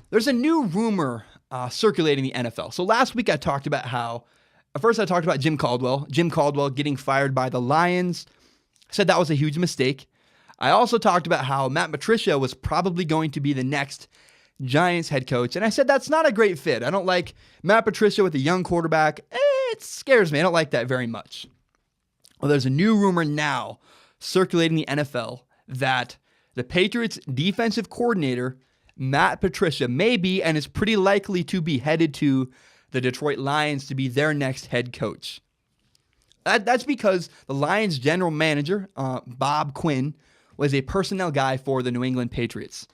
There's a new rumor circulating the NFL. So last week I talked about first I talked about Jim Caldwell. Jim Caldwell getting fired by the Lions. I said that was a huge mistake. I also talked about how Matt Patricia was probably going to be the next Giants head coach. And I said that's not a great fit. I don't like Matt Patricia with a young quarterback. It scares me. I don't like that very much. Well, there's a new rumor now circulating the NFL that the Patriots defensive coordinator, Matt Patricia, may be and is pretty likely to be headed to the Detroit Lions to be their next head coach. That's because the Lions general manager, Bob Quinn, was a personnel guy for the New England Patriots.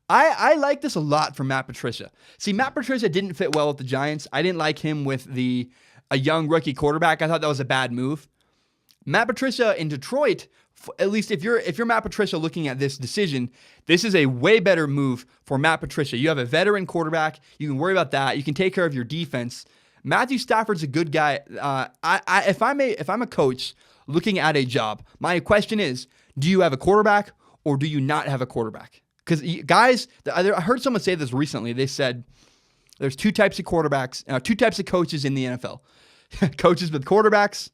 I like this a lot from Matt Patricia. See, Matt Patricia didn't fit well with the Giants. I didn't like him with a young rookie quarterback. I thought that was a bad move. Matt Patricia in Detroit, at least if you're Matt Patricia looking at this decision, this is a way better move for Matt Patricia. You have a veteran quarterback. You can worry about that. You can take care of your defense. Matthew Stafford's a good guy. If I'm a coach looking at a job, my question is, do you have a quarterback or do you not have a quarterback? Because guys, I heard someone say this recently. They said there's two types of quarterbacks, two types of coaches in the NFL. Coaches with quarterbacks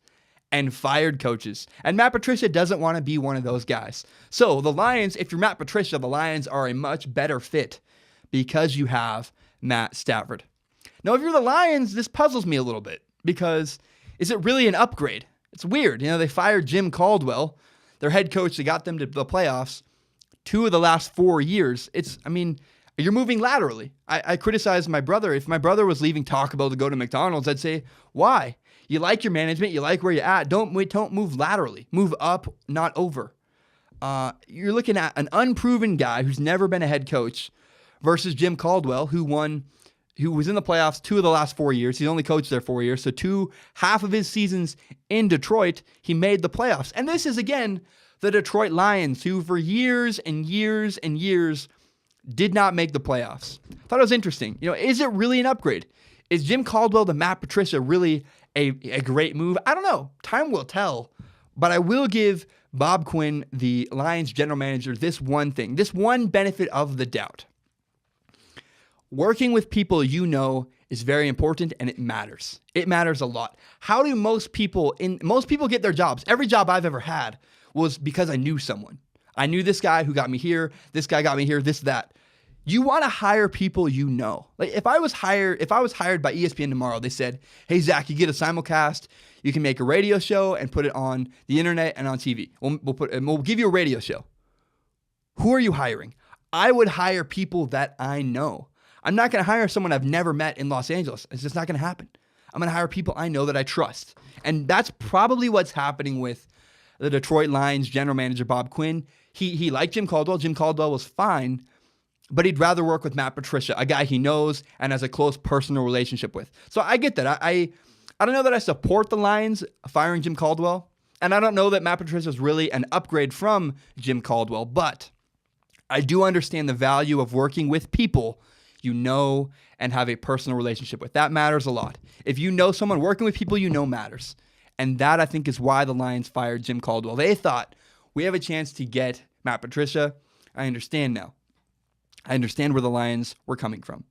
and fired coaches. And Matt Patricia doesn't want to be one of those guys. So the Lions, if you're Matt Patricia, the Lions are a much better fit because you have Matt Stafford. Now, if you're the Lions, this puzzles me a little bit because is it really an upgrade? It's weird. They fired Jim Caldwell, their head coach that got them to the playoffs 2 of the last 4 years. You're moving laterally. I criticize my brother. If my brother was leaving Taco Bell to go to McDonald's, I'd say, why? You like your management. You like where you're at. Don't move laterally. Move up, not over. You're looking at an unproven guy who's never been a head coach versus Jim Caldwell, who was in the playoffs 2 of the last 4 years. He's only coached there 4 years. So half of his seasons in Detroit, he made the playoffs. And this is, again, the Detroit Lions, who for years and years and years did not make the playoffs. I thought it was interesting. Is it really an upgrade? Is Jim Caldwell to Matt Patricia really a great move? I don't know. Time will tell. But I will give Bob Quinn, the Lions general manager, this one thing, this one benefit of the doubt. Working with people is very important and it matters. It matters a lot. How do most people get their jobs? Every job I've ever had was because I knew someone. I knew this guy who got me here, this guy got me here, this, that. You want to hire people you know. Like if I was hired by ESPN tomorrow, they said, hey, Zach, you get a simulcast, you can make a radio show and put it on the internet and on TV. We'll give you a radio show. Who are you hiring? I would hire people that I know. I'm not going to hire someone I've never met in Los Angeles. It's just not going to happen. I'm going to hire people I know that I trust. And that's probably what's happening with the Detroit Lions general manager, Bob Quinn. He liked Jim Caldwell. Jim Caldwell was fine, but he'd rather work with Matt Patricia, a guy he knows and has a close personal relationship with. So I get that. I don't know that I support the Lions firing Jim Caldwell, and I don't know that Matt Patricia is really an upgrade from Jim Caldwell, but I do understand the value of working with people you know and have a personal relationship with. That matters a lot. If you know someone, working with people you know matters. And that, I think, is why the Lions fired Jim Caldwell. They thought, we have a chance to get Matt Patricia. I understand now. I understand where the Lions were coming from.